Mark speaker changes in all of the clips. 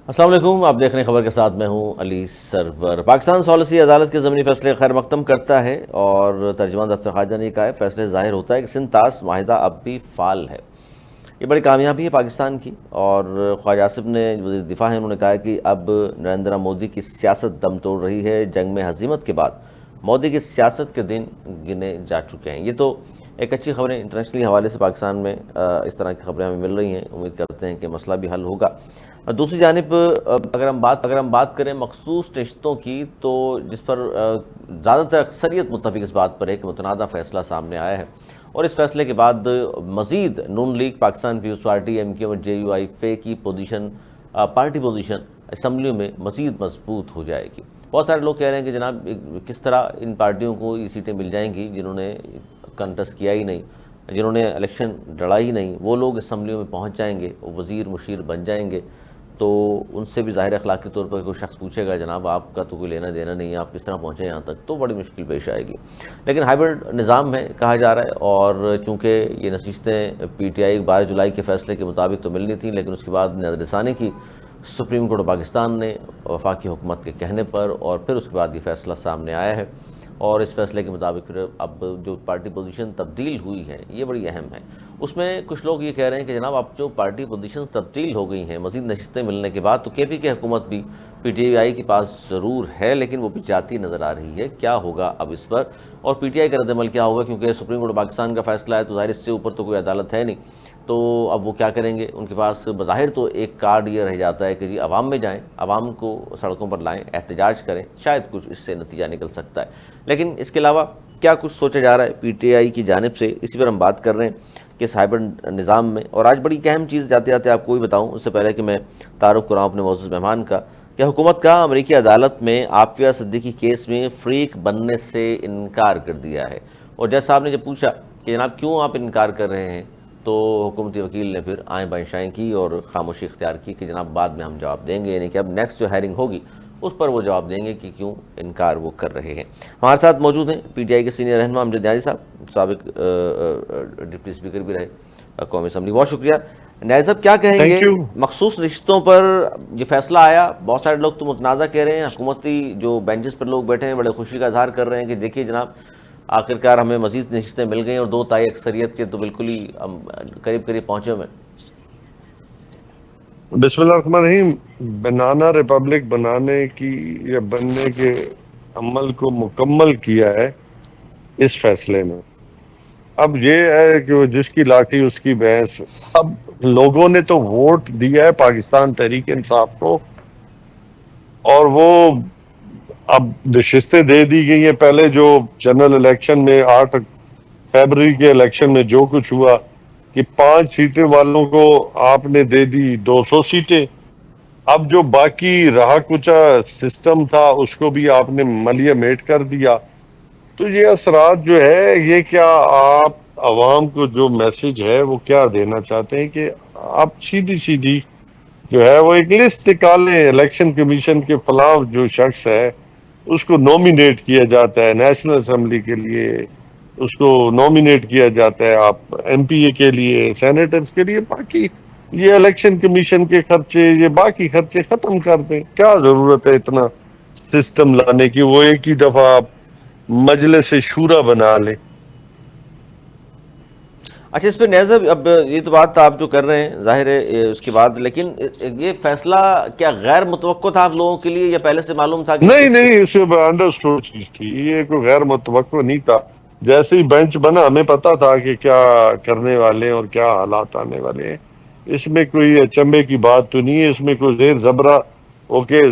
Speaker 1: السلام علیکم، آپ دیکھ رہے ہیں خبر کے ساتھ، میں ہوں علی سرور۔ پاکستان ثالثی عدالت کے ضمنی فیصلے خیر مقدم کرتا ہے اور ترجمان دفتر خارجہ نے کہا ہے فیصلے ظاہر ہوتا ہے کہ سندھ طاس معاہدہ اب بھی فعال ہے۔ یہ بڑی کامیابی ہے پاکستان کی، اور خواجہ آصف نے وزیر دفاع ہیں، انہوں نے کہا ہے کہ اب نریندر مودی کی سیاست دم توڑ رہی ہے۔ جنگ میں ہزیمت کے بعد مودی کی سیاست کے دن گنے جا چکے ہیں۔ یہ تو ایک اچھی خبریں انٹرنیشنلی حوالے سے پاکستان میں اس طرح کی خبریں ہمیں مل رہی ہیں، امید کرتے ہیں کہ مسئلہ بھی حل ہوگا۔ دوسری جانب اگر ہم بات کریں مخصوص رشتوں کی، تو جس پر زیادہ تر اکثریت متفق اس بات پر ہے کہ متنازع فیصلہ سامنے آیا ہے، اور اس فیصلے کے بعد مزید Noon League, Pakistan Peoples Party, M Q اور جے یو آئی فے کی پوزیشن، پارٹی پوزیشن اسمبلیوں میں مزید مضبوط ہو جائے گی۔ بہت سارے لوگ کہہ رہے ہیں کہ جناب کس طرح ان پارٹیوں کو یہ سیٹیں مل جائیں گی جنہوں نے کنٹسٹ کیا ہی نہیں، جنہوں نے الیکشن لڑا ہی نہیں، وہ لوگ اسمبلیوں میں پہنچ جائیں گے، وہ وزیر مشیر بن جائیں گے، تو ان سے بھی ظاہر اخلاقی طور پر کوئی شخص پوچھے گا جناب آپ کا تو کوئی لینا دینا نہیں ہے، آپ کس طرح پہنچے یہاں تک، تو بڑی مشکل پیش آئے گی۔ لیکن ہائیبرڈ نظام میں کہا جا رہا ہے، اور چونکہ یہ نشستیں پی ٹی آئی 12 جولائی کے فیصلے کے مطابق تو ملنی تھیں، لیکن اس کے بعد نظر ثانی کی سپریم کورٹ پاکستان نے وفاقی حکومت کے کہنے پر، اور پھر اس کے بعد یہ فیصلہ سامنے آیا ہے، اور اس فیصلے کے مطابق پھر اب جو پارٹی پوزیشن تبدیل ہوئی ہے یہ بڑی اہم ہے۔ اس میں کچھ لوگ یہ کہہ رہے ہیں کہ جناب اب جو پارٹی پوزیشن تبدیل ہو گئی ہیں مزید نشستیں ملنے کے بعد، تو کے پی کی حکومت بھی پی ٹی آئی کے پاس ضرور ہے، لیکن وہ بھی جاتی نظر آ رہی ہے۔ کیا ہوگا اب اس پر، اور پی ٹی آئی کا رد عمل کیا ہوگا، کیونکہ سپریم کورٹ پاکستان کا فیصلہ ہے تو ظاہر اس سے اوپر تو کوئی عدالت ہے نہیں، تو اب وہ کیا کریں گے؟ ان کے پاس بظاہر تو ایک کارڈ یہ رہ جاتا ہے کہ جی عوام میں جائیں، عوام کو سڑکوں پر لائیں، احتجاج کریں، شاید کچھ اس سے نتیجہ نکل سکتا ہے۔ لیکن اس کے علاوہ کیا کچھ سوچا جا رہا ہے پی ٹی آئی کی جانب سے، اسی پر ہم بات کر رہے ہیں کہ اس ہائیبرڈ نظام میں۔ اور آج بڑی اہم چیز جاتے جاتے آپ کو بھی بتاؤں، اس سے پہلے کہ میں تعارف کراؤں اپنے معزز مہمان کا، کہ حکومت کا امریکی عدالت میں عافیہ صدیقی کیس میں فریق بننے سے انکار کر دیا ہے۔ اور جج صاحب نے جب پوچھا کہ جناب کیوں آپ انکار کر رہے ہیں، تو حکومتی وکیل نے پھر آئیں بائیں شائیں کی اور خاموشی اختیار کی کہ جناب بعد میں ہم جواب دیں گے، یعنی کہ اب نیکسٹ جو ہیئرنگ ہوگی اس پر وہ جواب دیں گے کہ کیوں انکار وہ کر رہے ہیں۔ ہمارے ساتھ موجود ہیں پی ٹی آئی کے سینئر رہنما امجد نیازی صاحب، سابق ڈپٹی اسپیکر بھی رہے قومی اسمبلی۔ بہت شکریہ نیازی صاحب، کیا کہیں گے
Speaker 2: تھینک یو۔
Speaker 1: مخصوص رشتوں پر یہ فیصلہ آیا؟ بہت سارے لوگ تو متنازع کہہ رہے ہیں، حکومتی جو بینچز پر لوگ بیٹھے ہیں بڑے خوشی کا اظہار کر رہے ہیں کہ دیکھیے جناب آخرکار ہمیں مزید نشستیں مل گئیں، اور 2 تائی اکثریت کے تو بالکل ہی قریب قریب پہنچے ہوئے۔
Speaker 2: بسم اللہ الرحمن الرحیم۔ بنانا ریپبلک بنانے کی یا بننے کے عمل کو مکمل کیا ہے اس فیصلے میں۔ اب یہ ہے کہ وہ جس کی لاٹھی اس کی بھینس۔ اب لوگوں نے تو ووٹ دیا ہے پاکستان تحریک انصاف کو، اور وہ اب نشستیں دے دی گئی ہیں۔ پہلے جو جنرل الیکشن میں 8 فیبروری کے الیکشن میں جو کچھ ہوا کہ 5 سیٹیں والوں کو آپ نے دے دی 200 سیٹیں، اب جو باقی رہا کچا سسٹم تھا اس کو بھی آپ نے ملیہ میٹ کر دیا۔ تو یہ اثرات جو ہے، یہ کیا آپ عوام کو جو میسج ہے وہ کیا دینا چاہتے ہیں کہ آپ سیدھی سیدھی جو ہے وہ ایک لسٹ نکالیں الیکشن کمیشن کے، فلاں جو شخص ہے اس کو نومینیٹ کیا جاتا ہے نیشنل اسمبلی کے لیے، اس کو نومینیٹ کیا جاتا ہے آپ ایم پی اے کے لیے، سینیٹرز کے لیے، باقی یہ الیکشن کمیشن کے خرچے، یہ باقی خرچے ختم کر دیں۔ کیا ضرورت ہے اتنا سسٹم لانے کی؟ وہ ایک ہی دفعہ آپ مجلس شورا بنا لیں۔
Speaker 1: اچھا، اس پہ نیازی صاحب اب یہ تو بات آپ جو کر رہے ہیں ظاہر ہے اس کے بعد، لیکن یہ فیصلہ کیا غیر متوقع تھا آپ لوگوں کے لیے، یا پہلے سے معلوم تھا کہ
Speaker 2: نہیں
Speaker 1: اس
Speaker 2: نہیں، اس میں انڈرسٹوڈ چیز تھی، یہ کوئی غیر متوقع نہیں تھا۔ جیسے ہی بینچ بنا ہمیں پتا تھا کہ کیا کرنے والے ہیں اور کیا حالات آنے والے ہیں۔ اس میں کوئی اچنبے کی بات تو نہیں ہے، اس میں کوئی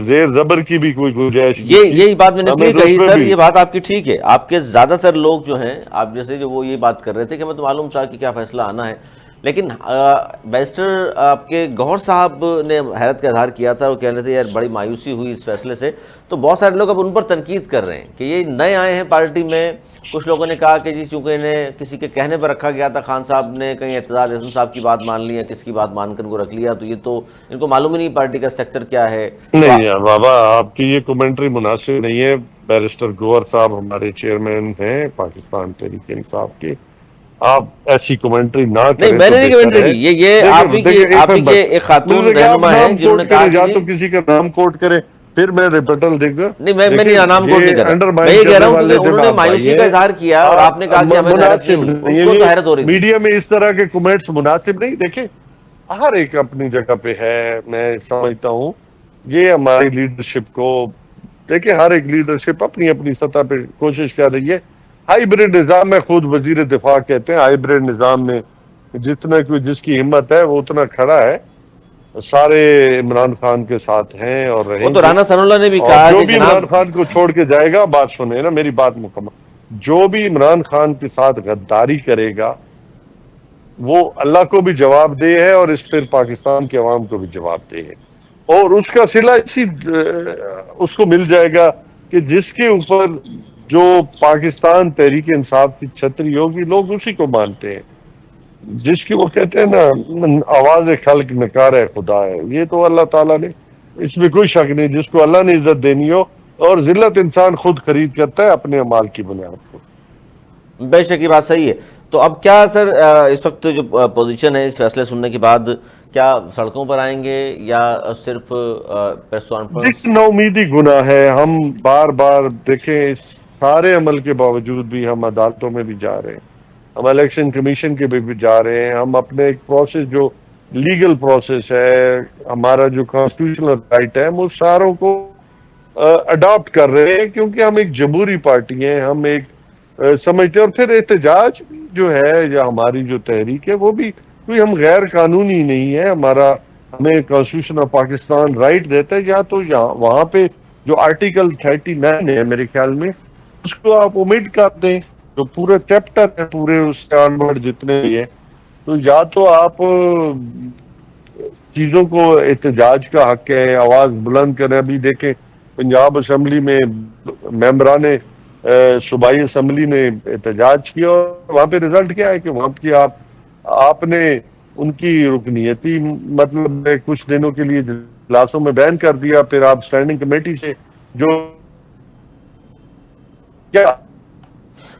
Speaker 2: زیر زبر کی بھی کوئی گنجائش نہیں تھی۔
Speaker 1: یہی بات میں نے اس
Speaker 2: ہمیں
Speaker 1: لیے
Speaker 2: تو اس
Speaker 1: کہی
Speaker 2: میں
Speaker 1: سر،
Speaker 2: بھی
Speaker 1: یہ بات آپ کی ٹھیک ہے، آپ کے زیادہ تر لوگ جو ہیں، آپ جیسے جو وہ یہ بات کر رہے تھے کہ ہمیں تو معلوم تھا کہ کیا فیصلہ آنا ہے، لیکن بیرسٹر آپ کے گوہر صاحب نے حیرت کا اظہار کیا تھا، وہ کہہ رہے تھے یار بڑی مایوسی ہوئی اس فیصلے سے، تو بہت سارے لوگ اب ان پر تنقید کر رہے ہیں کہ یہ نئے آئے ہیں پارٹی میں۔ کچھ لوگوں نے کہا کہ جی چونکہ انہیں کسی کے کہنے پر رکھا گیا تھا، خان صاحب نے کہیں اعتزاز احسن صاحب کی بات مان لی ہے، کس کی بات مان کر ان کو رکھ لیا، تو یہ تو ان کو معلوم ہی نہیں پارٹی کا اسٹرکچر کیا ہے۔ تو
Speaker 2: نہیں ہے بابا، آپ کی یہ کومنٹری مناسب نہیں ہے۔ بیرسٹر گوہر صاحب ہمارے چیئرمین ہیں پاکستان تحریک انصاف کے، آپ ایسی کمنٹری نہ
Speaker 1: نہیں
Speaker 2: کریں
Speaker 1: میں
Speaker 2: تو
Speaker 1: نے نہیں
Speaker 2: بہتر
Speaker 1: کمنٹری
Speaker 2: ہے.
Speaker 1: کی، یہ آپ ہی کے ایک خاتون رہنما ہیں جنہوں نے کہا کہ
Speaker 2: یا
Speaker 1: جی
Speaker 2: تو کسی کا نام کوٹ کرے پھر میں ریپٹل دیکھ گا.
Speaker 1: نہیں میں
Speaker 2: دیکھیں
Speaker 1: نہیں نام کوٹ نہیں
Speaker 2: یہ
Speaker 1: کر رہا،
Speaker 2: انڈر
Speaker 1: میں
Speaker 2: مائن
Speaker 1: یہ کہہ رہا
Speaker 2: کرنے
Speaker 1: ہوں کیونکہ
Speaker 2: والے
Speaker 1: انہوں
Speaker 2: جب
Speaker 1: نے
Speaker 2: آپ بھائی
Speaker 1: مایوسی کا
Speaker 2: ہیں
Speaker 1: اظہار کیا اور آپ نے کہا کہ ہمیں حیرت نہیں
Speaker 2: مناسب
Speaker 1: ہوئی،
Speaker 2: نہیں
Speaker 1: ان
Speaker 2: ہے.
Speaker 1: کو تو
Speaker 2: یہ
Speaker 1: حیرت ہو رہی تھی.
Speaker 2: میڈیا میں اس طرح کے کمنٹس مناسب نہیں. دیکھیں ہر ایک اپنی جگہ پہ ہے، میں سمجھتا ہوں یہ ہماری لیڈرشپ کو دیکھیں، ہر ایک لیڈرشپ اپنی اپنی سطح پہ کوشش کر رہی ہے. ہائیبریڈ نظام میں خود وزیر دفاع کہتے ہیں ہائیبریڈ نظام میں جتنا کوئی جس کی ہمت ہے وہ اتنا کھڑا ہے، سارے عمران خان کے ساتھ ہیں اور
Speaker 1: وہ
Speaker 2: رہیں
Speaker 1: تو
Speaker 2: گے.
Speaker 1: رانا ثناء اللہ نے بھی
Speaker 2: اور
Speaker 1: کہا
Speaker 2: جو
Speaker 1: کہ
Speaker 2: بھی
Speaker 1: جناب
Speaker 2: عمران خان کو چھوڑ کے جائے گا، بات سنیں نا میری بات مکمل، جو بھی عمران خان کے ساتھ غداری کرے گا وہ اللہ کو بھی جواب دہ ہے اور اس پھر پاکستان کے عوام کو بھی جواب دہ ہے. اور اس کا صلہ اس کو مل جائے گا کہ جس کے اوپر جو پاکستان تحریک انصاف کی چھتری ہوگی لوگ اسی کو مانتے ہیں، جس کی وہ کہتے ہیں نا آواز خلق نکار خدا ہے. یہ تو اللہ تعالیٰ نے، اس میں کوئی شک نہیں، جس کو اللہ نے عزت دینی ہو، اور ذلت انسان خود خرید کرتا ہے اپنے اعمال کی بنیاد پر.
Speaker 1: بے شک یہ بات صحیح ہے. تو اب کیا سر اس وقت جو پوزیشن ہے اس فیصلے سننے کے بعد، کیا سڑکوں پر آئیں گے یا صرف پریس کانفرنس؟
Speaker 2: دیکھیں نا امیدی گناہ ہے. ہم بار بار دیکھیں اس سارے عمل کے باوجود بھی ہم عدالتوں میں بھی جا رہے ہیں، ہم الیکشن کمیشن کے بھی جا رہے ہیں، ہم اپنے ایک پروسیس جو لیگل پروسیس ہے، ہمارا جو کانسٹیٹیوشنل رائٹ ہے، ہم اس ساروں کو اڈاپٹ کر رہے ہیں کیونکہ ہم ایک جمہوری پارٹی ہیں. ہم ایک سمجھتے ہیں. اور پھر احتجاج جو ہے یا ہماری جو تحریک ہے وہ بھی کوئی ہم غیر قانونی نہیں ہے. ہمیں کانسٹیٹیوشن آف پاکستان رائٹ دیتا ہے، یا تو وہاں پہ جو آرٹیکل 39 ہے میرے خیال میں اس کو آپ اومٹ کر دیں، جو پورے چیپٹر ہے پورے اس کے آنورڈ جتنے بھی ہے، تو یا تو آپ چیزوں کو احتجاج کا حق ہے، آواز بلند کریں. ابھی دیکھیں پنجاب اسمبلی میں ممبران صوبائی اسمبلی نے احتجاج کیا اور وہاں پہ رزلٹ کیا ہے کہ وہاں کی آپ نے ان کی رکنیتی مطلب کچھ دنوں کے لیے اجلاسوں میں بین کر دیا. پھر آپ اسٹینڈنگ کمیٹی سے جو کیا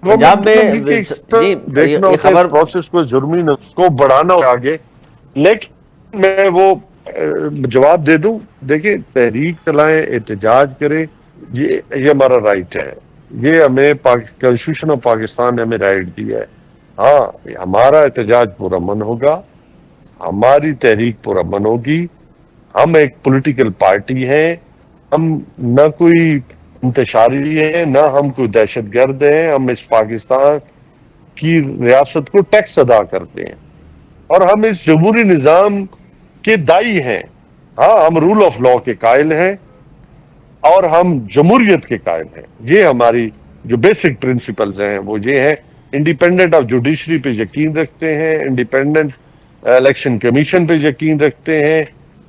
Speaker 1: پنجاب
Speaker 2: گورنمنٹ
Speaker 1: میں
Speaker 2: نے مل کے
Speaker 1: جی
Speaker 2: دیکھنا
Speaker 1: یہ
Speaker 2: ہوتا ہے اس
Speaker 1: خبر
Speaker 2: پروسیس کو، جرمی کو بڑھانا ہوتا ہے آگے. لیکن میں وہ جواب دے دوں، دیکھیں تحریک چلائیں، احتجاج کریں، یہ ہمارا رائٹ ہے. یہ ہمیں کانسٹیٹیوشن آف پاکستان نے ہمیں رائٹ دیا ہے. ہاں ہمارا احتجاج پرامن ہوگا، ہماری تحریک پرامن ہوگی. ہم ایک پولیٹیکل پارٹی ہیں، ہم نہ کوئی انتشاری ہے نہ ہم کوئی دہشت گرد ہیں. ہم اس پاکستان کی ریاست کو ٹیکس ادا کرتے ہیں اور ہم اس جمہوری نظام کے دائی ہیں. ہاں ہم رول آف لا کے قائل ہیں اور ہم جمہوریت کے قائل ہیں. یہ ہماری جو بیسک پرنسپلز ہیں وہ یہ ہیں. انڈیپینڈنٹ آف جوڈیشری پہ یقین رکھتے ہیں، انڈیپینڈنٹ الیکشن کمیشن پہ یقین رکھتے ہیں.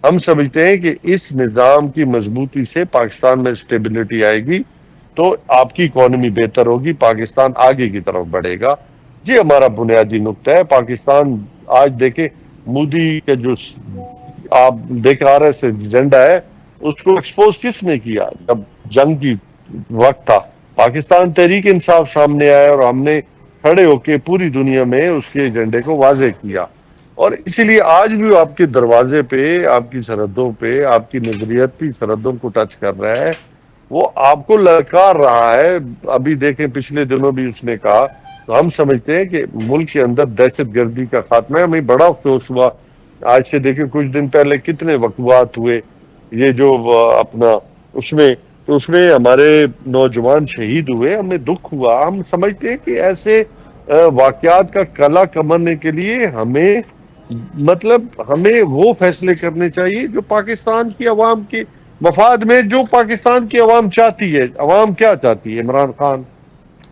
Speaker 2: ہم سمجھتے ہیں کہ اس نظام کی مضبوطی سے پاکستان میں اسٹیبلٹی آئے گی تو آپ کی اکانومی بہتر ہوگی، پاکستان آگے کی طرف بڑھے گا. یہ ہمارا بنیادی نقطہ ہے. پاکستان آج دیکھیں مودی کے جو آپ دیکھ آ رہے سے ایجنڈا ہے اس کو ایکسپوز کس نے کیا؟ جب جنگ کی وقت تھا پاکستان تحریک انصاف سامنے آیا اور ہم نے کھڑے ہو کے پوری دنیا میں اس کے ایجنڈے کو واضح کیا. اور اسی لیے آج بھی آپ کے دروازے پہ، آپ کی سرحدوں پہ، آپ کی نظریاتی سرحدوں کو ٹچ کر رہا ہے، وہ آپ کو للکار رہا ہے. ابھی دیکھیں پچھلے دنوں بھی اس نے کہا. تو ہم سمجھتے ہیں کہ ملک کے اندر دہشت گردی کا خاتمہ ہے. ہمیں بڑا افسوس ہوا آج سے دیکھیں کچھ دن پہلے کتنے وقوعات ہوئے، یہ جو اپنا اس میں ہمارے نوجوان شہید ہوئے، ہمیں دکھ ہوا. ہم سمجھتے ہیں کہ ایسے واقعات کا کلا کمرنے کے لیے ہمیں وہ فیصلے کرنے چاہیے جو پاکستان کی عوام کے مفاد میں، جو پاکستان کی عوام چاہتی ہے. عوام کیا چاہتی ہے؟ عمران خان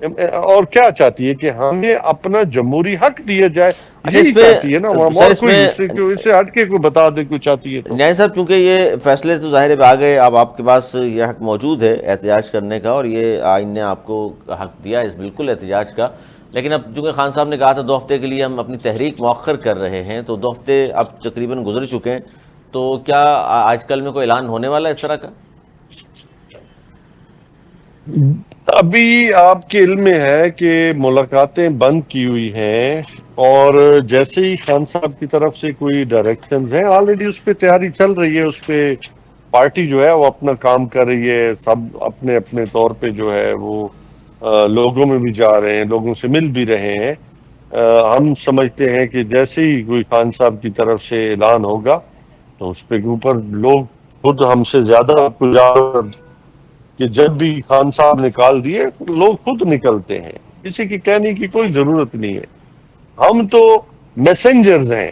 Speaker 2: اور کیا چاہتی ہے کہ ہمیں اپنا جمہوری حق دیا جائے.
Speaker 1: اچھا
Speaker 2: یہی
Speaker 1: اس پہ
Speaker 2: چاہتی ہے نا عوام،
Speaker 1: سر
Speaker 2: اور
Speaker 1: اس
Speaker 2: کوئی
Speaker 1: میں
Speaker 2: اس سے ہٹ کے کوئی بتا دے کوئی چاہتی ہے تو.
Speaker 1: نیائی صاحب چونکہ یہ فیصلے تو ظاہر ہے آ گئے، اب آپ کے پاس یہ حق موجود ہے احتجاج کرنے کا، اور یہ آئین نے آپ کو حق دیا اس بالکل احتجاج کا. لیکن اب چونکہ خان صاحب نے کہا تھا 2 ہفتے کے لیے ہم اپنی تحریک مؤخر کر رہے ہیں، تو 2 ہفتے اب تقریباً گزر چکے ہیں، تو کیا آج کل میں کوئی اعلان ہونے والا ہے اس طرح کا؟
Speaker 2: ابھی آپ کے علم میں ہے کہ ملاقاتیں بند کی ہوئی ہیں، اور جیسے ہی خان صاحب کی طرف سے کوئی ڈائریکشنز ہیں، آلریڈی اس پہ تیاری چل رہی ہے، اس پہ پارٹی جو ہے وہ اپنا کام کر رہی ہے، سب اپنے اپنے طور پہ جو ہے وہ لوگوں میں بھی جا رہے ہیں، لوگوں سے مل بھی رہے ہیں۔ ہم سمجھتے ہیں کہ جیسے ہی کوئی خان صاحب کی طرف سے اعلان ہوگا تو اس پہ اوپر لوگ خود ہم سے زیادہ کہ جب بھی خان صاحب نکال دیے لوگ خود نکلتے ہیں، کسی کی کہنے کی کوئی ضرورت نہیں ہے۔ ہم تو میسنجرز ہیں،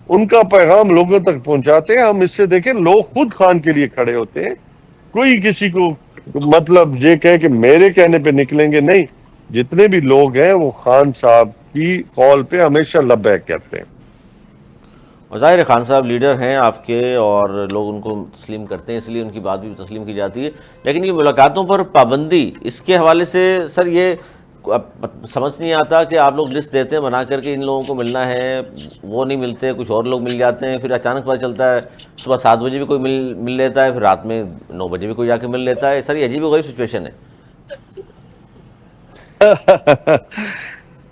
Speaker 2: ان کا پیغام لوگوں تک پہنچاتے ہیں۔ ہم اس سے دیکھیں لوگ خود خان کے لیے کھڑے ہوتے ہیں، کوئی کسی کو مطلب یہ کہے کہ میرے کہنے پہ نکلیں گے، نہیں، جتنے بھی لوگ ہیں وہ خان صاحب کی کال پہ ہمیشہ لبیک کہتے ہیں۔
Speaker 1: اور ظاہر ہے خان صاحب لیڈر ہیں آپ کے، اور لوگ ان کو تسلیم کرتے ہیں، اس لیے ان کی بات بھی تسلیم کی جاتی ہے۔ لیکن یہ ملاقاتوں پر پابندی، اس کے حوالے سے سر یہ سمجھ نہیں آتا کہ آپ لوگ لسٹ دیتے ہیں بنا کر کے ان لوگوں کو ملنا ہے، وہ نہیں ملتے، کچھ اور لوگ مل جاتے ہیں، پھر اچانک پتہ چلتا ہے صبح 7 بجے بھی کوئی مل لیتا ہے، پھر رات میں 9 بجے بھی کوئی جا کے مل لیتا ہے۔ سر یہ عجیب و غریب سچویشن ہے۔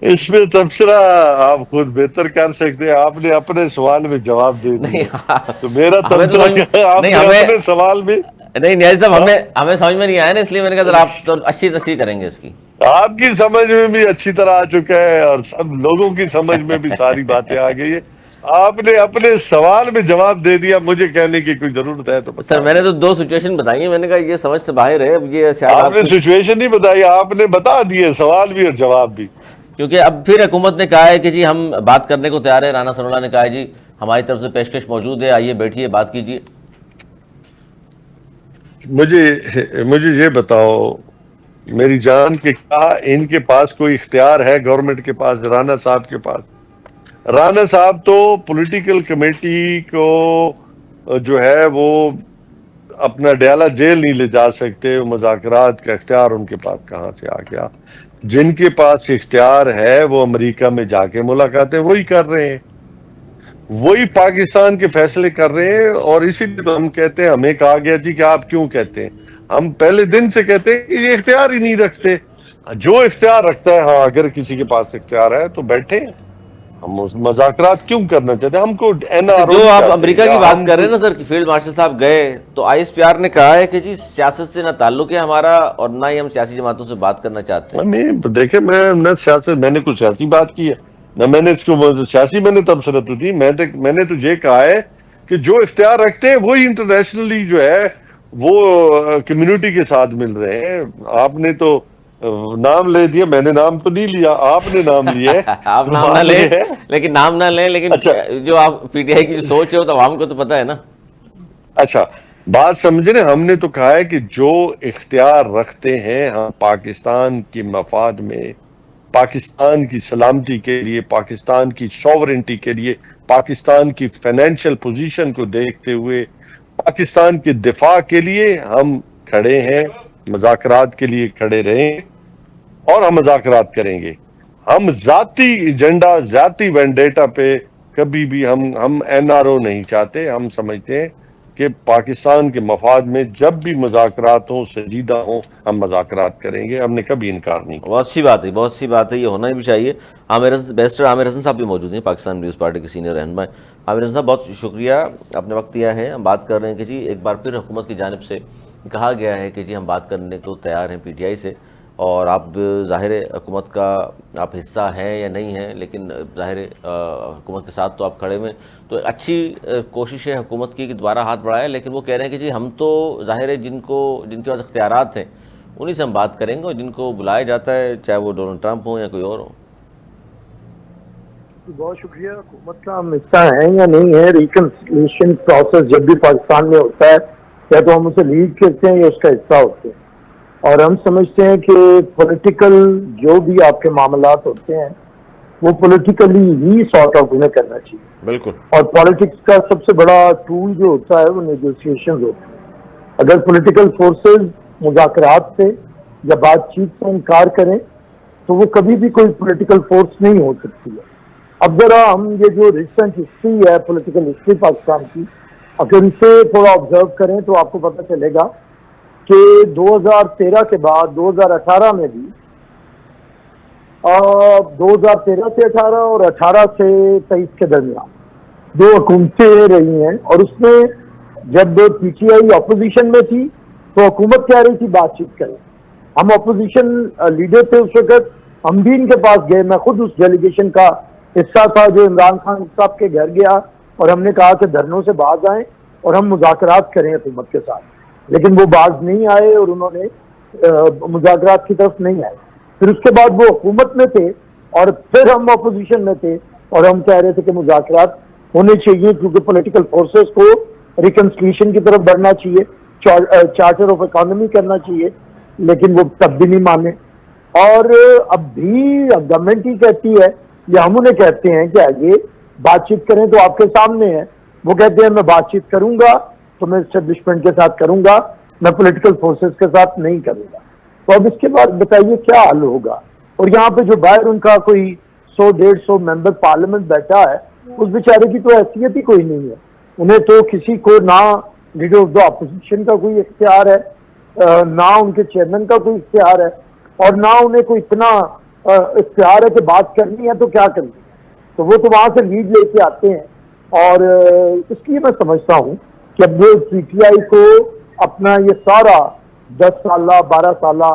Speaker 2: اس میں تبصرہ آپ خود بہتر کر سکتے ہیں، آپ نے اپنے سوال میں جواب دے
Speaker 1: نہیں
Speaker 2: دیا، تو میرا
Speaker 1: ہمیں تو
Speaker 2: تبصرہ
Speaker 1: سمجھ
Speaker 2: کیا ہے؟ آپ
Speaker 1: نہیں
Speaker 2: نے
Speaker 1: ہمیں
Speaker 2: اپنے سوال میں
Speaker 1: نہیں نیازی صاحب ہمیں سمجھ میں نہیں آیا نا، اس لیے میں نے کہا ذرا آپ تو اچھی تصحیح کریں گے اس کی۔
Speaker 2: آپ کی سمجھ میں بھی اچھی طرح آ چکا ہے، اور سب لوگوں کی سمجھ میں بھی ساری باتیں آ گئی ہے۔ آپ نے اپنے سوال میں جواب دے دیا، مجھے کہنے کی کوئی ضرورت ہے تو
Speaker 1: سر
Speaker 2: بتا
Speaker 1: میں نے
Speaker 2: دیں۔
Speaker 1: تو 2 سچویشن بتائی ہیں، میں نے کہا یہ سمجھ سے باہر ہے، اب یہ شاید
Speaker 2: آپ
Speaker 1: آپ
Speaker 2: نے
Speaker 1: کچھ،
Speaker 2: سچویشن نہیں بتائی، آپ نے بتا دیے سوال بھی اور جواب بھی۔
Speaker 1: کیونکہ اب پھر حکومت نے کہا ہے کہ جی ہم بات کرنے کو تیار ہے، رانا ثناءاللہ نے کہا ہے جی ہماری طرف سے پیشکش موجود ہے، آئیے بیٹھیے بات کیجیے۔
Speaker 2: مجھے یہ بتاؤ میری جان کہ کیا ان کے پاس کوئی اختیار ہے گورنمنٹ کے پاس، رانا صاحب کے پاس؟ رانا صاحب تو پولیٹیکل کمیٹی کو جو ہے وہ اپنا ڈیالہ جیل نہیں لے جا سکتے، مذاکرات کا اختیار ان کے پاس کہاں سے آ گیا؟ جن کے پاس اختیار ہے وہ امریکہ میں جا کے ملاقاتیں وہی کر رہے ہیں، وہی پاکستان کے فیصلے کر رہے ہیں، اور اسی لیے تو ہم کہتے ہیں، ہمیں کہا گیا جی کہ آپ کیوں کہتے ہیں؟ ہم پہلے دن سے کہتے ہیں کہ یہ اختیار ہی نہیں رکھتے۔ جو اختیار رکھتا ہے، ہاں اگر کسی کے پاس اختیار ہے تو بیٹھے، ہم مذاکرات کیوں کرنا چاہتے ہیں؟ ہم کو این
Speaker 1: اچھا
Speaker 2: آر او
Speaker 1: جو
Speaker 2: نہیں
Speaker 1: آپ
Speaker 2: چاہتے،
Speaker 1: امریکہ
Speaker 2: یا
Speaker 1: کی بات
Speaker 2: ہم
Speaker 1: کر رہے ہیں نا سر کہ فیلڈ مارشل صاحب گئے، تو آئی ایس پی آر نے کہا ہے کہ جی سیاست سے نہ تعلق ہے ہمارا، اور نہ ہی ہم سیاسی جماعتوں سے بات کرنا چاہتے ہیں۔
Speaker 2: نہیں دیکھیں، میں نہ سیاست، میں نے کچھ سیاسی بات کی ہے نہ میں نے اس کو سیاسی میں نے تبصرہ تو دی، میں نے تو یہ کہا ہے کہ جو اختیار رکھتے ہیں وہی انٹرنیشنلی جو ہے وہ کمیونٹی کے ساتھ مل رہے ہیں۔ آپ نے تو نام لے دیا، میں نے نام تو نہیں لیا، آپ نے نام لیا ہے،
Speaker 1: آپ
Speaker 2: تو
Speaker 1: نام نہ
Speaker 2: بات
Speaker 1: لیں،
Speaker 2: یہ ہے۔
Speaker 1: لیکن نام نہ لیں، لیکن
Speaker 2: اچھا
Speaker 1: جو آپ پی ٹی آئی کی جو سوچ ہے وہ تو عوام کو تو پتہ ہے نا۔
Speaker 2: اچھا بات سمجھے نا، ہم نے تو کہا ہے کہ جو اختیار رکھتے ہیں ہم پاکستان کے مفاد میں، پاکستان کی سلامتی کے لیے، پاکستان کی سوورنٹی کے لیے، پاکستان کی فائنینشیل پوزیشن کو دیکھتے ہوئے، پاکستان کے دفاع کے لیے ہم کھڑے ہیں، مذاکرات کے لیے کھڑے رہیں، اور ہم مذاکرات کریں گے۔ ہم ذاتی ایجنڈا، ذاتی وینڈیٹا پہ کبھی بھی ہم این آر او نہیں چاہتے۔ ہم سمجھتے ہیں کہ پاکستان کے مفاد میں جب بھی مذاکرات ہوں، سنجیدہ ہوں، ہم مذاکرات کریں گے۔ ہم نے کبھی انکار نہیں کیا۔
Speaker 1: بہت اچھی بات ہے، بہت اچھی بات ہے، یہ ہونا بھی چاہیے۔ بیرسٹر عامر حسن صاحب بھی موجود ہیں، پاکستان پیپلز پارٹی کے سینئر رہنما۔ عامر حسن صاحب بہت شکریہ، آپ نے وقت دیا ہے۔ ہم بات کر رہے ہیں کہ جی ایک بار پھر حکومت کی جانب سے کہا گیا ہے کہ جی ہم بات کرنے کو تیار ہیں پی ٹی آئی سے، اور آپ ظاہر حکومت کا آپ حصہ ہیں یا نہیں ہیں، لیکن ظاہر حکومت کے ساتھ تو آپ کھڑے ہوئے، تو اچھی کوشش ہے حکومت کی کہ دوبارہ ہاتھ بڑھائے، لیکن وہ کہہ رہے ہیں کہ جی ہم تو ظاہر ہے جن کے پاس اختیارات ہیں انہی سے ہم بات کریں گے، اور جن کو بلایا جاتا ہے چاہے وہ ڈونلڈ ٹرمپ ہوں یا کوئی اور ہو۔
Speaker 3: بہت شکریہ۔ حکومت کا ہم حصہ ہیں یا نہیں ہے، ریکنسیلیشن پروسیس جب بھی پاکستان میں ہوتا ہے یا تو ہم اسے لیڈ کرتے ہیں یا اس کا حصہ ہوتے ہیں، اور ہم سمجھتے ہیں کہ پولیٹیکل جو بھی آپ کے معاملات ہوتے ہیں وہ پولیٹیکلی ہی سارٹ آؤٹ انہیں کرنا چاہیے،
Speaker 1: بالکل
Speaker 3: اور پالیٹکس کا سب سے بڑا ٹول جو ہوتا ہے وہ نیگوسیشن ہوتے ہیں۔ اگر پولیٹیکل فورسز مذاکرات سے یا بات چیت سے انکار کریں تو وہ کبھی بھی کوئی پولیٹیکل فورس نہیں ہو سکتی ہے۔ اب ذرا ہم یہ جو ریسنٹ ہسٹری ہے، پولیٹیکل ہسٹری پاکستان کی، اگر اسے تھوڑا آبزرو کریں تو آپ کو پتہ چلے گا کہ 2013 کے بعد 2018 میں بھی 2013 سے 18 اور 18 سے 23 کے درمیان 2 حکومتیں رہی ہیں، اور اس میں جب پی ٹی آئی اپوزیشن میں تھی تو حکومت کہہ رہی تھی بات چیت کریں، ہم اپوزیشن لیڈر تھے اس وقت، ہم بھی ان کے پاس گئے، میں خود اس ڈیلیگیشن کا حصہ تھا جو عمران خان صاحب کے گھر گیا، اور ہم نے کہا کہ دھرنوں سے باز آئیں اور ہم مذاکرات کریں حکومت کے ساتھ، لیکن وہ باز نہیں آئے اور انہوں نے مذاکرات کی طرف نہیں آئے۔ پھر اس کے بعد وہ حکومت میں تھے اور پھر ہم اپوزیشن میں تھے، اور ہم کہہ رہے تھے کہ مذاکرات ہونے چاہیے کیونکہ پولیٹیکل فورسز کو ریکنسلیشن کی طرف بڑھنا چاہیے، چارٹر آف اکانومی کرنا چاہیے، لیکن وہ تب بھی نہیں مانے۔ اور اب بھی گورنمنٹ ہی کہتی ہے یا ہم انہیں کہتے ہیں کہ آئیے بات چیت کریں تو آپ کے سامنے ہے، وہ کہتے ہیں میں بات چیت کروں گا تو میں اسٹیبلشمنٹ کے ساتھ کروں گا، میں پولیٹیکل فورسز کے ساتھ نہیں کروں گا۔ تو اب اس کے بعد بتائیے کیا حل ہوگا؟ اور یہاں پہ جو باہر ان کا کوئی 100-150 ممبر پارلیمنٹ بیٹھا ہے، اس بیچارے کی تو حیثیت ہی کوئی نہیں ہے، انہیں تو کسی کو نہ لیڈر آف دا اپوزیشن کا کوئی اختیار ہے، نہ ان کے چیئرمین کا کوئی اختیار ہے، اور نہ انہیں کوئی اتنا اختیار ہے کہ بات کرنی ہے تو کیا کرنی ہے، تو وہ تو وہاں سے لیڈ لے کے آتے ہیں۔ اور اس لیے میں سمجھتا ہوں کہ اب پی ٹی آئی کو اپنا یہ سارا 10 سالہ 12 سالہ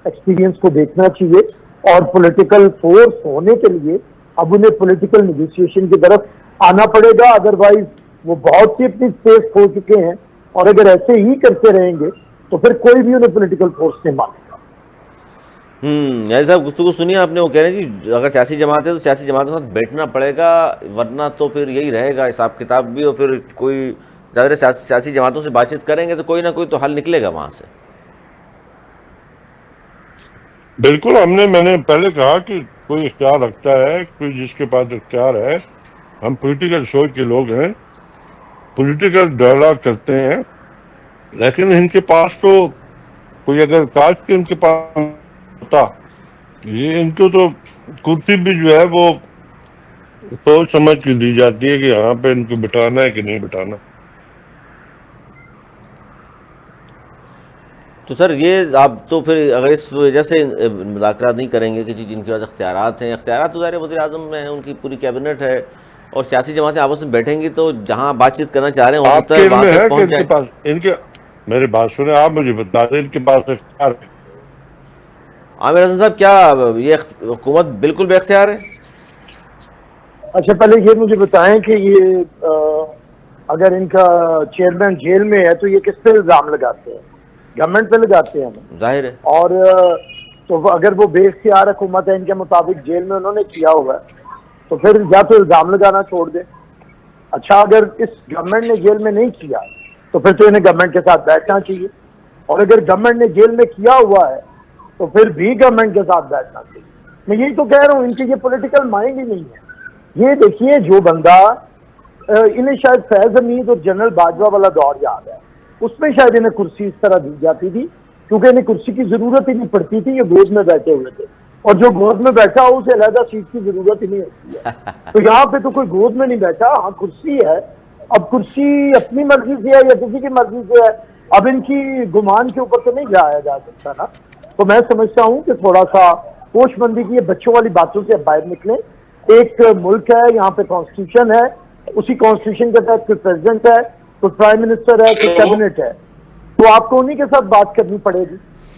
Speaker 3: ایکسپیرینس کو دیکھنا چاہیے، اور پولیٹیکل فورس ہونے کے لیے اب انہیں پولیٹیکل نیگوسیشن کی طرف آنا پڑے گا، ادروائز وہ بہت سی اپنی اسپیس کھو چکے ہیں، اور اگر ایسے ہی کرتے رہیں گے تو پھر کوئی بھی انہیں پولیٹیکل فورس نہیں مانے گا۔
Speaker 1: یعنی صاحب گفتگو سنیے آپ نے، وہ کہہ رہے ہیں جی اگر سیاسی جماعت ہے تو سیاسی جماعتوں کے ساتھ بیٹھنا پڑے گا، ورنہ تو پھر یہی رہے گا حساب کتاب بھی، اور پھر کوئی ظاہر سیاسی جماعتوں سے بات چیت کریں گے تو کوئی نہ کوئی تو حل نکلے گا وہاں سے۔
Speaker 2: بالکل، میں نے پہلے کہا کہ کوئی اختیار رکھتا ہے، کوئی جس کے پاس اختیار ہے، ہم پولیٹیکل سوچ کے لوگ ہیں، پولیٹیکل ڈائلاگ کرتے ہیں، لیکن ان کے پاس تو کوئی اگر کاش کے ان کے پاس ہوتا، یہ ان کو تو کرسی بھی جو ہے وہ سوچ سمجھ کے دی جاتی ہے کہ یہاں پہ ان کو بٹھانا ہے کہ نہیں بٹھانا۔
Speaker 1: تو سر یہ آپ تو پھر اگر اس وجہ سے مذاکرات نہیں کریں گے کہ جی جن کے پاس اختیارات ہیں، اختیارات تو ظاہر وزیر اعظم میں ہیں، ان کی پوری کیبنٹ ہے، اور سیاسی جماعتیں آپس میں بیٹھیں گی تو جہاں بات چیت کرنا چاہ رہے ہیں ہو
Speaker 2: آپ
Speaker 1: سکتا
Speaker 2: کے
Speaker 1: ہے
Speaker 2: علم
Speaker 1: وہاں
Speaker 2: میں ہے
Speaker 1: تک
Speaker 2: کہ
Speaker 1: پہنچ
Speaker 2: ان کے
Speaker 1: جائیں۔
Speaker 2: پاس میری بات سنیں، آپ مجھے بتا دیں ان کے پاس اختیار ہے؟
Speaker 1: عامر حسن صاحب کیا یہ حکومت بالکل بے اختیار ہے؟
Speaker 3: اچھا پہلے یہ مجھے بتائیں کہ یہ اگر ان کا چیئرمین جیل میں ہے تو یہ کس پہ الزام لگاتے ہیں؟ گورنمنٹ پہ لگاتے ہیں نا۔
Speaker 1: ظاہر ہے۔
Speaker 3: اور تو اگر وہ بے اختیار حکومت ہے ان کے مطابق جیل میں انہوں نے کیا ہوا ہے تو پھر یا تو الزام لگانا چھوڑ دیں۔ اچھا اگر اس گورنمنٹ نے جیل میں نہیں کیا تو پھر تو انہیں گورنمنٹ کے ساتھ بیٹھنا چاہیے، اور اگر گورنمنٹ نے جیل میں کیا ہوا ہے تو پھر بھی گورنمنٹ کے ساتھ بیٹھنا چاہیے۔ میں یہی تو کہہ رہا ہوں، ان کے یہ پولیٹیکل مائنڈ ہی نہیں ہے۔ یہ دیکھیے جو بندہ انہیں شاید فیض حمید اور جنرل باجوہ والا دور یاد ہے، اس میں شاید انہیں کرسی اس طرح دی جاتی تھی کیونکہ انہیں کرسی کی ضرورت ہی نہیں پڑتی تھی، یہ گود میں بیٹھے ہوئے تھے، اور جو گود میں بیٹھا ہو اسے علیحدہ سیٹ کی ضرورت ہی نہیں ہوتی ہے۔ تو یہاں پہ تو کوئی گود میں نہیں بیٹھا، ہاں کرسی ہے، اب کرسی اپنی مرضی سے ہے یا کسی کی مرضی سے ہے، اب ان کی گمان کے اوپر تو نہیں جایا جا سکتا نا۔ تو میں سمجھتا ہوں کہ تھوڑا سا ہوش مندی کی، یہ بچوں والی باتوں سے باہر نکلیں۔ ایک ملک ہے، یہاں پہ کانسٹیٹیوشن ہے، اسی کانسٹیٹیوشن کے تحت کوئی پریزیڈنٹ ہے، کوئی پرائم منسٹر ہے، کوئی کیبنٹ ہے، تو آپ کو انہی کے ساتھ بات کرنی پڑے گی۔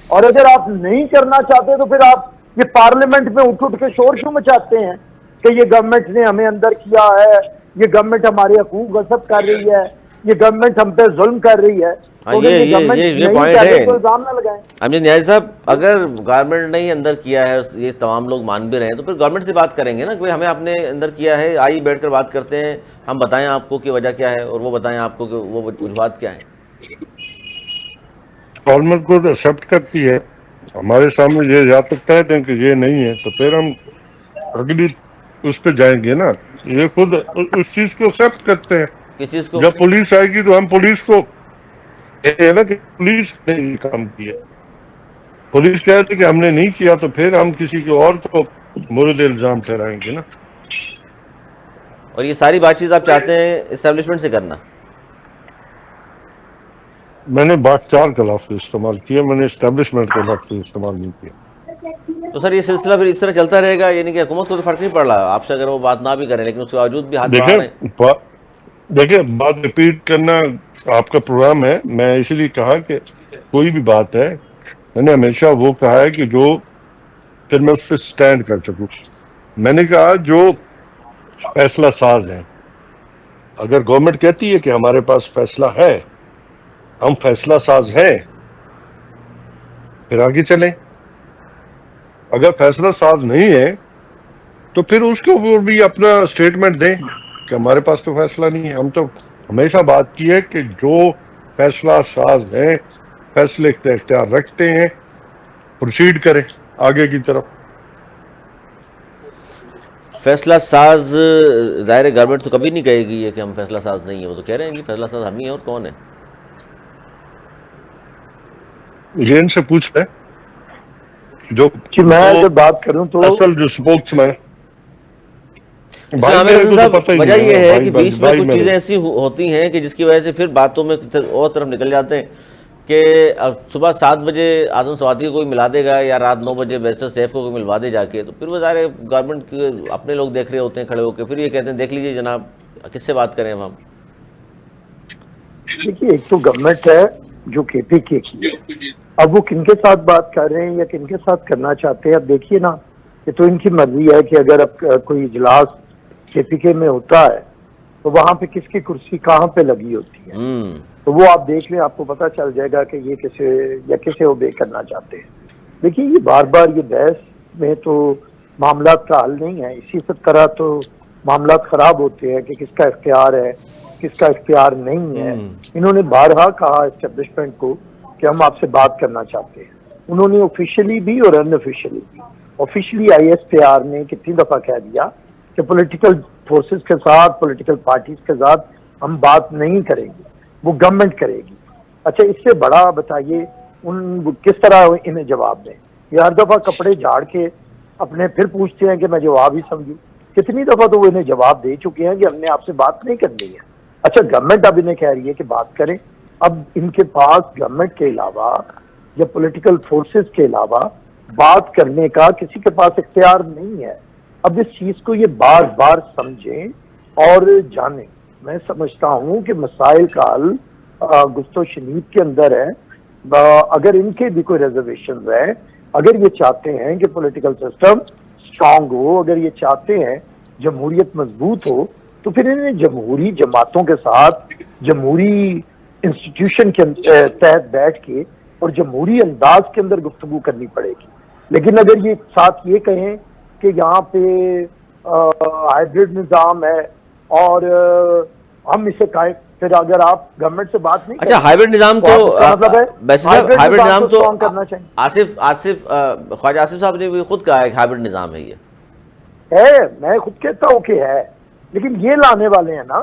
Speaker 3: اور اگر آپ نہیں کرنا چاہتے تو پھر آپ یہ پارلیمنٹ میں اٹھ کے شور کیوں مچاتے ہیں کہ یہ گورنمنٹ نے ہمیں اندر کیا ہے، یہ گورنمنٹ ہمارے حقوق غصب کر رہی ہے، یہ گورنمنٹ ہم پہ ظلم کر رہی ہے؟ تو اگر یہ گورنمنٹ نہیں کر رہی تو الزام نہ لگائیں۔
Speaker 1: امجد نیازی صاحب اگر گورنمنٹ نے ہی اندر کیا ہے، یہ تمام لوگ مان بھی رہے ہیں، تو پھر گورنمنٹ سے بات کریں گے نا کہ ہمیں آپ نے اندر کیا ہے، آئیے بیٹھ کر بات کرتے ہیں، ہم بتائیں آپ کو کہ وجہ کیا ہے اور وہ بتائیں آپ کو کہ وہ وجوہات کیا ہیں۔
Speaker 2: گورنمنٹ کو تو ایکسیپٹ کرتی ہے، ہمارے سامنے یہ جا تک کہہ دیں کہ یہ نہیں ہے تو پھر ہم اگلی اس پہ جائیں گے نا۔ یہ خود اس چیز کو ایکسیپٹ کرتے ہیں۔
Speaker 1: کس چیز کو؟
Speaker 2: جب پولیس آئے گی تو ہم پولیس کو یہ نا کہ پولیس نے یہ کام کیا، پولیس کہتے کہ ہم نے نہیں کیا تو پھر ہم کسی کو اور کو مورد الزام ٹھہرائیں گے نا۔
Speaker 1: اور یہ ساری بات چیت آپ چاہتے ہیں اسٹیبلشمنٹ سے کرنا؟
Speaker 2: میں نے باکچار کا لفظ استعمال کیا، میں نے اسٹیبلشمنٹ کا لفظ استعمال نہیں کیا.
Speaker 1: تو سر یہ سلسلہ پھر اس طرح چلتا رہے گا، یعنی کہ حکومت کو تو فرق نہیں پڑ رہا آپ سے اگر وہ بات نہ بھی کریں، لیکن اس کے باوجود بھی ہاتھ بڑھا رہے ہیں؟
Speaker 2: دیکھیں بات ریپیٹ کرنا آپ کا پروگرام ہے، میں اسی لیے کہا کہ کوئی بھی بات ہے میں نے ہمیشہ وہ کہا ہے کہ جو پھر میں اس پہ سٹینڈ کر سکوں. میں نے کہا جو فیصلہ ساز ہیں، اگر گورنمنٹ کہتی ہے کہ ہمارے پاس فیصلہ ہے، ہم فیصلہ ساز ہیں، پھر آگے چلیں. اگر فیصلہ ساز نہیں ہے تو پھر اس کے اوپر بھی اپنا سٹیٹمنٹ دیں کہ ہمارے پاس تو فیصلہ نہیں ہے. ہم تو ہمیشہ بات کی ہے کہ جو فیصلہ ساز ہیں، فیصلے کا اختیار رکھتے ہیں، پروسیڈ کریں آگے کی طرف.
Speaker 1: فیصلہ ساز ظاہر گورنمنٹ تو کبھی نہیں کہے گی یہ کہ ہم فیصلہ ساز نہیں ہیں، وہ تو کہہ رہے ہیں کہ فیصلہ ساز ہم ہی ہیں، اور کون ہے؟
Speaker 2: یہ ان سے پوچھ لیں جو
Speaker 3: میں اگر بات کروں تو
Speaker 2: اصل جو سپوکس میں
Speaker 1: عامر حسن صاحب، وجہ یہ ہے کہ بیچ میں کچھ چیزیں ایسی ہوتی ہیں کہ جس کی وجہ سے پھر باتوں میں اور طرف نکل جاتے ہیں کہ صبح 7 بجے اعظم سواتی کو کوئی ملا دے گا یا رات 9 بجے بیرسٹر سیف کو کوئی ملوا دے جا کے، تو پھر وہ ظاہر گورنمنٹ کے اپنے لوگ دیکھ رہے ہوتے ہیں کھڑے ہو کے، پھر یہ کہتے ہیں دیکھ لیجئے جناب کس سے بات کریں ہم.
Speaker 3: دیکھیے ایک تو گورنمنٹ ہے جو کے پی کے کی، اب وہ کن کے ساتھ بات کر رہے ہیں یا کن کے ساتھ کرنا چاہتے ہیں. اب دیکھیے نا، یہ تو ان کی مرضی ہے کہ اگر اب کوئی اجلاس کے پی کے میں ہوتا ہے تو وہاں پہ کس کی کرسی کہاں پہ لگی ہوتی ہے، تو وہ آپ دیکھ لیں، آپ کو پتہ چل جائے گا کہ یہ کسے اوبے کرنا چاہتے ہیں. دیکھیے یہ بار بار یہ بحث میں تو معاملات کا حل نہیں ہے. اسی طرح تو معاملات خراب ہوتے ہیں کہ کس کا اختیار ہے کس کا اختیار نہیں ہے. انہوں نے بارہا کہا اسٹیبلشمنٹ کو کہ ہم آپ سے بات کرنا چاہتے ہیں. انہوں نے آفیشلی بھی اور ان آفیشلی بھی. Officially I S P R نے کتنی دفعہ کہہ دیا کہ پولیٹیکل فورسز کے ساتھ، پولیٹیکل پارٹیز کے ساتھ ہم بات نہیں کریں گے، وہ گورنمنٹ کرے گی. اچھا اس سے بڑا بتائیے کس طرح انہیں جواب دیں؟ یہ ہر دفعہ کپڑے جھاڑ کے اپنے پھر پوچھتے ہیں کہ میں جواب ہی سمجھوں. کتنی دفعہ تو وہ انہیں جواب دے چکے ہیں کہ ہم نے آپ سے بات نہیں کرنی ہے. اچھا گورنمنٹ اب انہیں کہہ رہی ہے کہ بات کریں. اب ان کے پاس گورنمنٹ کے علاوہ یا پولیٹیکل فورسز کے علاوہ بات کرنے کا کسی کے پاس اختیار نہیں ہے. اب اس چیز کو یہ بار بار سمجھیں اور جانیں. میں سمجھتا ہوں کہ مسائل کا حل گفت و شنید کے اندر ہے. اگر ان کے بھی کوئی ریزرویشن ہے، اگر یہ چاہتے ہیں کہ پولیٹیکل سسٹم اسٹرانگ ہو، اگر یہ چاہتے ہیں جمہوریت مضبوط ہو، تو پھر انہیں جمہوری جماعتوں کے ساتھ جمہوری انسٹیٹیوشن کے تحت بیٹھ کے اور جمہوری انداز کے اندر گفتگو کرنی پڑے گی. لیکن اگر یہ ساتھ یہ کہیں کہ یہاں پہ ہائیبرڈ نظام ہے اور ہم اسے قائم، پھر اگر آپ گورنمنٹ سے بات نہیں،
Speaker 1: اچھا ہائیبرڈ نظام تو
Speaker 3: مطلب ہے
Speaker 1: ہائیبرڈ نظام تو
Speaker 3: کرنا چاہیے.
Speaker 1: خواجہ آصف صاحب نے بھی خود کہا ہے کہ ہائیبرڈ نظام ہے. یہ
Speaker 3: ہے، میں خود کہتا ہوں کہ ہے، لیکن یہ لانے والے ہیں نا.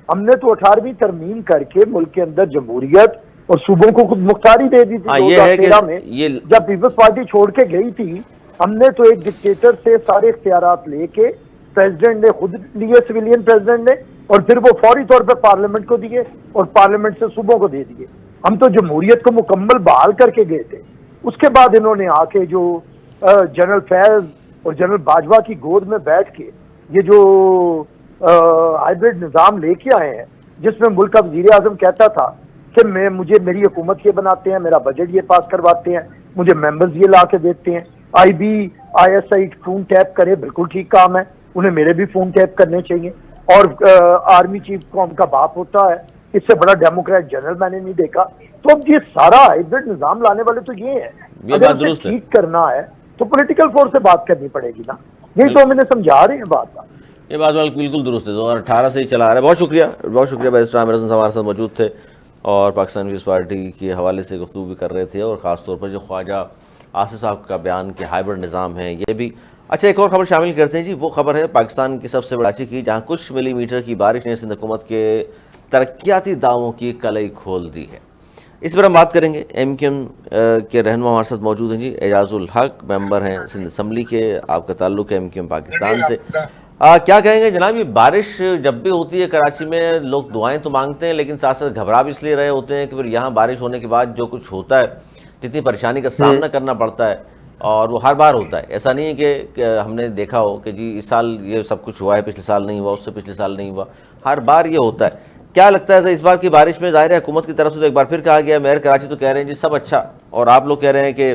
Speaker 3: ہم نے تو 18ویں ترمیم کر کے ملک کے اندر جمہوریت اور صوبوں کو خود مختاری دے دی تھی 2013 میں. جب پیپلز پارٹی چھوڑ کے گئی تھی، ہم نے تو ایک ڈکٹیٹر سے سارے اختیارات لے کے پریزیڈنٹ نے خود لیے، سویلین پریزیڈنٹ نے، اور پھر وہ فوری طور پہ پارلیمنٹ کو دیے اور پارلیمنٹ سے صوبوں کو دے دیے. ہم تو جمہوریت کو مکمل بحال کر کے گئے تھے. اس کے بعد انہوں نے آ کے جو جنرل فیض اور جنرل باجوہ کی گود میں بیٹھ کے یہ جو ہائیبرڈ نظام لے کے آئے ہیں، جس میں ملک کا وزیر اعظم کہتا تھا کہ میری حکومت یہ بناتے ہیں، میرا بجٹ یہ پاس کرواتے ہیں، مجھے ممبرز یہ لا کے دیتے ہیں. I B I S I phone tap کرے، بالکل ٹھیک کام ہے، انہیں میرے بھی فون ٹیپ کرنے چاہیے. اور آرمی چیف قوم کا باپ ہوتا ہے، اس سے بڑا ڈیموکریٹ جنرل میں نے نہیں دیکھا. تو اب یہ سارا ہائیبرڈ نظام لانے والے تو یہ ہیں. اگر اسے ٹھیک کرنا ہے تو پولیٹیکل فورس سے بات کرنی پڑے گی نا. یہی تو ہم انہیں سمجھا رہے ہیں. یہ
Speaker 1: بات بالکل درست ہے. 2018 سے ہی چلا آ رہا ہے. بہت شکریہ بیرسٹر عامر حسن صاحب ہمارے ساتھ موجود تھے اور پاکستان پیپلز پارٹی کے حوالے سے گفتگو بھی کر رہے تھے، اور خاص طور پر جو خواجہ آصف صاحب کا بیان کہ ہائیبرڈ نظام ہے یہ بھی. اچھا ایک اور خبر شامل کرتے ہیں جی. وہ خبر ہے پاکستان کی سب سے بڑی کراچی کی، جہاں کچھ ملی میٹر کی بارش نے سندھ حکومت کے ترقیاتی دعووں کی کلئی کھول دی ہے. اس پر ہم بات کریں گے. ایم کیو ایم کے رہنما ہمارے ساتھ موجود ہیں جی. اعجاز الحق ممبر ہیں سندھ اسمبلی کے، آپ کا تعلق ہے ایم کیو ایم پاکستان سے. کیا کہیں گے جناب، یہ بارش جب بھی ہوتی ہے کراچی میں لوگ دعائیں تو مانگتے ہیں لیکن ساتھ ساتھ گھبرا بھی اس لیے رہے ہوتے ہیں کہ پھر یہاں بارش ہونے کے بعد جو کچھ ہوتا ہے، جتنی پریشانی کا سامنا کرنا پڑتا ہے، اور وہ ہر بار ہوتا ہے، ایسا نہیں ہے کہ ہم نے دیکھا ہو کہ جی اس سال یہ سب کچھ ہوا ہے، پچھلے سال نہیں ہوا، اس سے پچھلے سال نہیں ہوا، ہر بار یہ ہوتا ہے۔ کیا لگتا ہے اس بار کی بارش میں؟ ظاہر ہے حکومت کی طرف سے تو ایک بار پھر کہا گیا ہے، میئر کراچی تو کہہ رہے ہیں جی سب اچھا، اور آپ لوگ کہہ رہے ہیں کہ